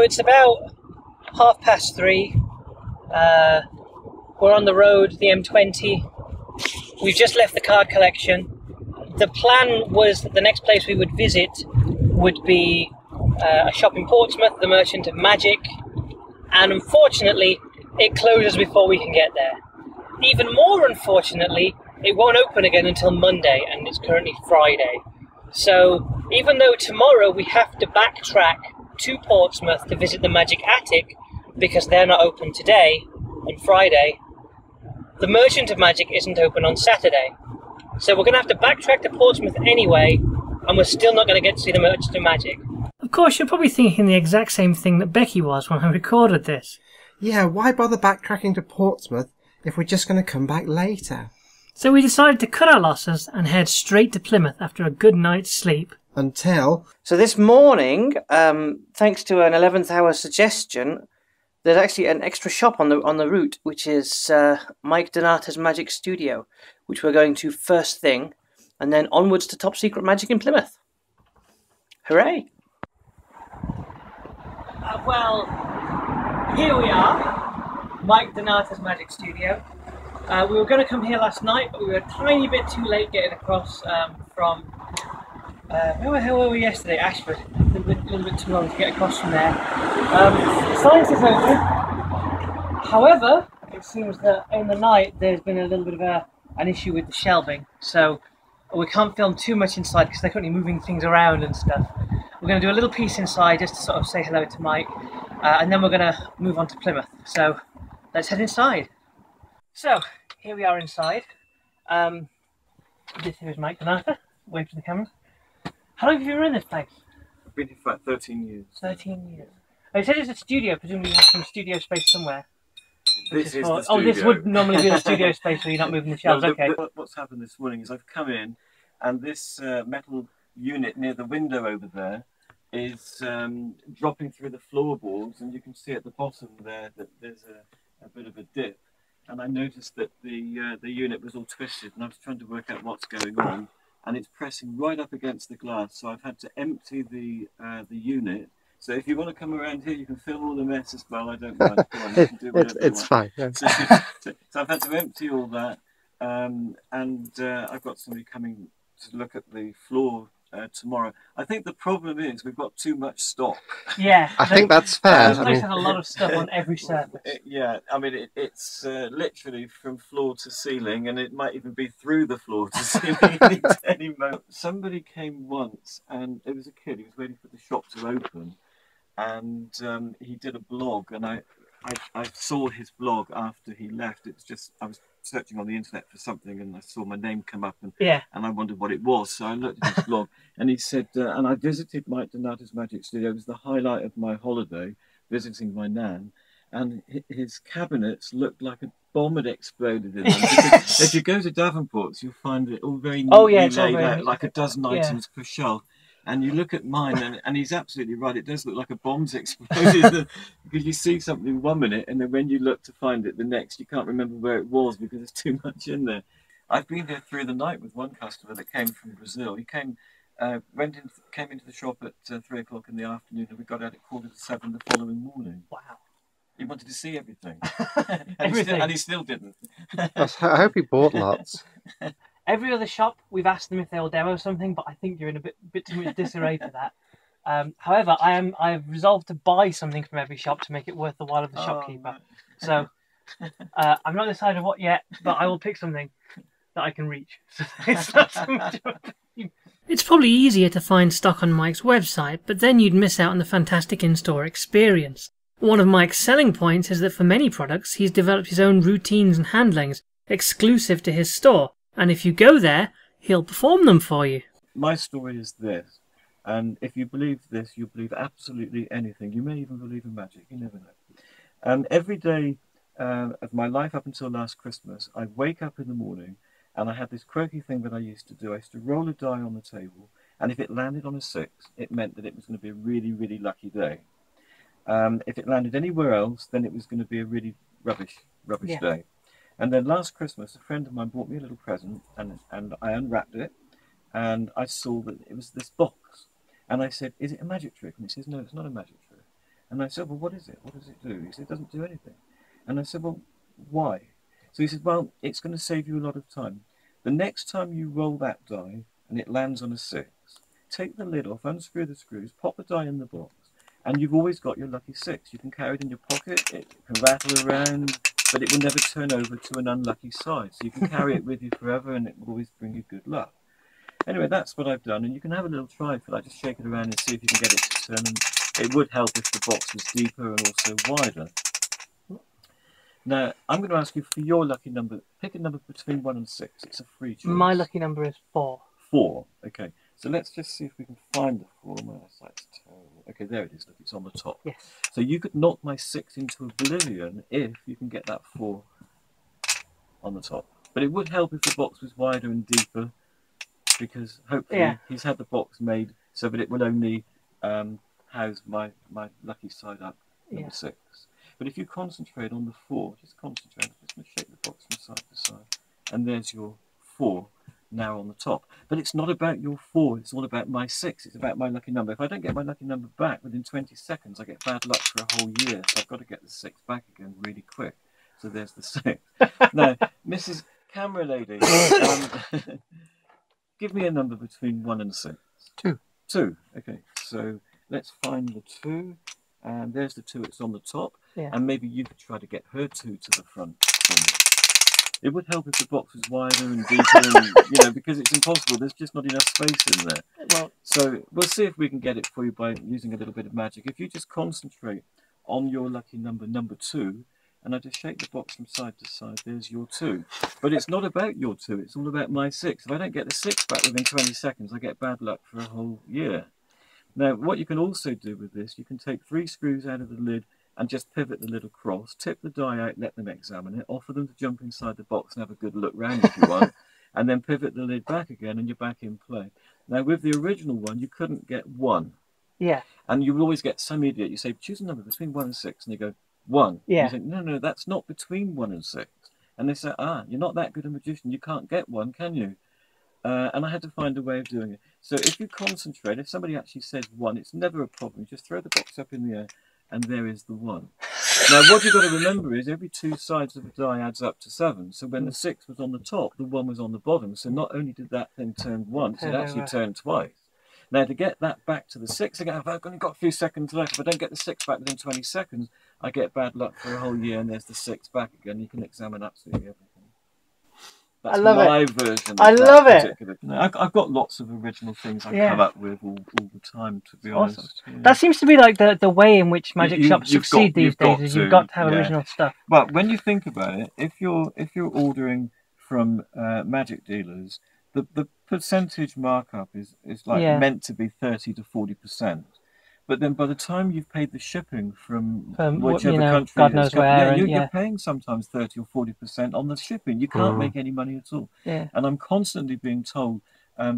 it's about 3:30. We're on the road, the M20. We've just left the card collection. The plan was that the next place we would visit would be a shop in Portsmouth, the Merchant of Magic, and unfortunately it closes before we can get there. Even more unfortunately, it won't open again until Monday, and it's currently Friday. So even though tomorrow we have to backtrack to Portsmouth to visit the Magic Attic because they're not open today on Friday, the Merchant of Magic isn't open on Saturday. So we're going to have to backtrack to Portsmouth anyway, and we're still not going to get to see the Merchant of Magic. Of course, you're probably thinking the exact same thing that Becky was when I recorded this. Yeah, why bother backtracking to Portsmouth if we're just going to come back later? So we decided to cut our losses and head straight to Plymouth after a good night's sleep. Until... So this morning, thanks to an 11th hour suggestion, there's actually an extra shop on the route, which is Mike Donata's Magic Studio, which we're going to first thing, and then onwards to Top Secret Magic in Plymouth. Hooray! Well, here we are, Mike Donata's Magic Studio. We were going to come here last night, but we were a tiny bit too late getting across from... where the hell were we yesterday? Ashford. A little bit too long to get across from there. Science is open. However, it seems that in the night there's been a little bit of an issue with the shelving, so we can't film too much inside because they're currently moving things around and stuff. We're going to do a little piece inside just to sort of say hello to Mike, and then we're going to move on to Plymouth. So let's head inside. So here we are inside. This here is Mike Donata. Wave to the camera. How long have you been in this place? I've been here for about 13 years. 13 years. Oh, it says it's a studio. Presumably you have some studio space somewhere. This is for... the studio. Oh, this would normally be the studio space where you're not moving the shelves. No, okay. What's happened this morning is I've come in, and this metal unit near the window over there is dropping through the floorboards, and you can see at the bottom there that there's a bit of a dip. And I noticed that the unit was all twisted, and I was trying to work out what's going on. And it's pressing right up against the glass, so I've had to empty the unit. So if you want to come around here, you can film all the mess as well. I don't mind. You can do it's fine. Yeah. So I've had to empty all that, and I've got somebody coming to look at the floor tomorrow. I think the problem is we've got too much stock. Yeah, I think that's fair. This place has a lot of stuff on every surface. Yeah, I mean it's literally from floor to ceiling, and it might even be through the floor to ceiling any moment. Somebody came once, and it was a kid. He was waiting for the shop to open, and he did a blog, and I saw his blog after he left. It's just I was searching on the internet for something, and I saw my name come up, and I wondered what it was. So I looked at his blog, and he said, and I visited Mike Donata's Magic Studio. It was the highlight of my holiday, visiting my nan, and his cabinets looked like a bomb had exploded in them. If you go to Davenport's, you'll find it all very neatly laid out, like a dozen items per shelf. And you look at mine, and he's absolutely right. It does look like a bomb's exploded because you see something 1 minute, and then when you look to find it the next, you can't remember where it was because there's too much in there. I've been here through the night with one customer that came from Brazil. He came into the shop at 3 o'clock in the afternoon, and we got out at 7:15 the following morning. Wow. He wanted to see everything, Everything. He still didn't. I hope he bought lots. Every other shop, we've asked them if they'll demo something, but I think you're in a bit too much disarray for that. However, I've resolved to buy something from every shop to make it worth the while of the shopkeeper. So I'm not decided what yet, but I will pick something that I can reach. So it's not so much of a... It's probably easier to find stock on Mike's website, but then you'd miss out on the fantastic in-store experience. One of Mike's selling points is that for many products, he's developed his own routines and handlings exclusive to his store. And if you go there, he'll perform them for you. My story is this, and if you believe this, you believe absolutely anything. You may even believe in magic, you never know. And every day of my life up until last Christmas, I wake up in the morning, and I had this quirky thing that I used to do. I used to roll a die on the table, and if it landed on a 6, it meant that it was going to be a really, really lucky day. If it landed anywhere else, then it was going to be a really rubbish day. And then last Christmas, a friend of mine bought me a little present, and I unwrapped it, and I saw that it was this box. And I said, "Is it a magic trick?" And he says, "No, it's not a magic trick." And I said, well, what is it? What does it do? He said, it doesn't do anything. And I said, well, why? So he said, well, it's going to save you a lot of time. The next time you roll that die and it lands on a 6, take the lid off, unscrew the screws, pop the die in the box, and you've always got your lucky 6. You can carry it in your pocket, it can rattle around, but it will never turn over to an unlucky side. So you can carry it with you forever and it will always bring you good luck. Anyway, that's what I've done, and you can have a little try if you like. Just shake it around and see if you can get it to turn. And it would help if the box was deeper and also wider. Now, I'm going to ask you for your lucky number. Pick a number between 1 and 6. It's a free choice. My lucky number is 4. 4. Okay. So let's just see if we can find the 4. My eyesight's terrible. Okay, there it is. Look, it's on the top. Yes. So you could knock my 6 into oblivion if you can get that 4 on the top. But it would help if the box was wider and deeper, because hopefully he's had the box made so that it will only house my lucky side up, number 6. But if you concentrate on the 4, just concentrate, I'm just going to shake the box from side to side, and there's your 4 now on the top. But it's not about your 4, it's all about my 6, it's about my lucky number. If I don't get my lucky number back within 20 seconds, I get bad luck for a whole year, so I've got to get the 6 back again really quick. So there's the 6. Now, Mrs. Camera Lady, give me a number between 1 and 6. 2. 2, okay, so let's find the 2, and there's the 2, it's on the top, and maybe you could try to get her 2 to the front for me. It would help if the box was wider and deeper, and, you know, because it's impossible, there's just not enough space in there. Well, so we'll see if we can get it for you by using a little bit of magic. If you just concentrate on your lucky number, number 2, and I just shake the box from side to side, there's your 2. But it's not about your 2, it's all about my 6. If I don't get the 6 back within 20 seconds, I get bad luck for a whole year. Now, what you can also do with this, you can take 3 screws out of the lid and just pivot the lid across, tip the die out, let them examine it, offer them to jump inside the box and have a good look round if you want, and then pivot the lid back again and you're back in play. Now, with the original one, you couldn't get 1. Yeah. And you would always get some idiot, you say, choose a number between 1 and 6, and they go, 1. Yeah. You say, no, that's not between 1 and 6. And they say, you're not that good a magician, you can't get 1, can you? And I had to find a way of doing it. So if you concentrate, if somebody actually says 1, it's never a problem. Just throw the box up in the air, and there is the 1. Now, what you've got to remember is every 2 sides of the die adds up to 7. So when the 6 was on the top, the 1 was on the bottom. So not only did that thing turn once, it actually turned twice. Now, to get that back to the 6 again, I've only got a few seconds left. If I don't get the 6 back within 20 seconds, I get bad luck for a whole year, and there's the 6 back again. You can examine absolutely everything. That's my version. I love it. I've got lots of original things I come up with all the time, to be honest. Yeah. That seems to be like the way in which magic shops succeed these days. Is you've got to have original stuff. But when you think about it, if you're ordering from magic dealers, the percentage markup is like meant to be 30 to 40%. But then by the time you've paid the shipping from whichever country, God knows where, you're paying sometimes 30 or 40% on the shipping. You can't make any money at all. Yeah. And I'm constantly being told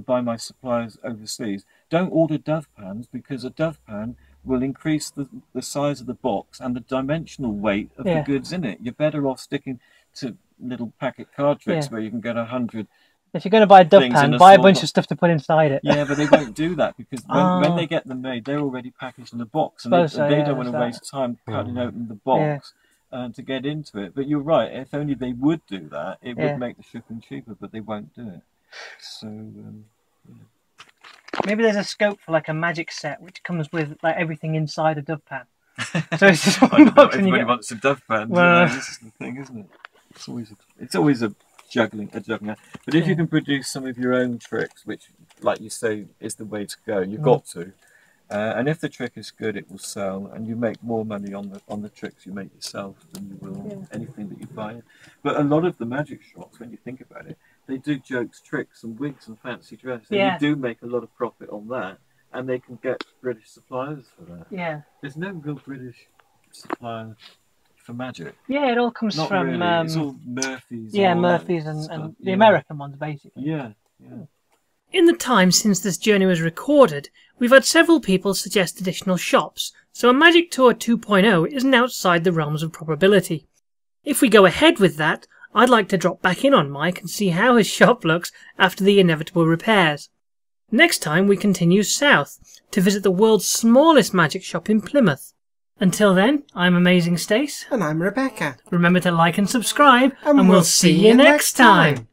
by my suppliers overseas, don't order dove pans, because a dove pan will increase the size of the box and the dimensional weight of the goods in it. You're better off sticking to little packet card tricks where you can get 100. If you're going to buy a dove pan, buy a bunch of stuff to put inside it. Yeah, but they won't do that, because when they get them made, they're already packaged in a box, and they don't want to waste time cutting open the box to get into it. But you're right, if only they would do that, it would make the shipping cheaper, but they won't do it. So, maybe there's a scope for like a magic set, which comes with like everything inside a dove pan. So it's just one box. Everybody wants a dove pan. Well, this is the thing, isn't it? It's always a juggling. But if you can produce some of your own tricks, which, like you say, is the way to go, you've got to. And if the trick is good, it will sell, and you make more money on the tricks you make yourself than you will anything that you buy. But a lot of the magic shops, when you think about it, they do jokes, tricks, and wigs and fancy dress, and you do make a lot of profit on that, and they can get British suppliers for that. Yeah, there's no real British supplier for magic. Yeah, it all comes from really. It's all Murphy's. Yeah, Murphy's and the American ones, basically. Yeah. In the time since this journey was recorded, we've had several people suggest additional shops, so a Magic Tour 2.0 isn't outside the realms of probability. If we go ahead with that, I'd like to drop back in on Mike and see how his shop looks after the inevitable repairs. Next time we continue south to visit the world's smallest magic shop in Plymouth. Until then, I'm Amazing Stace. And I'm Rebecca. Remember to like and subscribe, And we'll see you next time.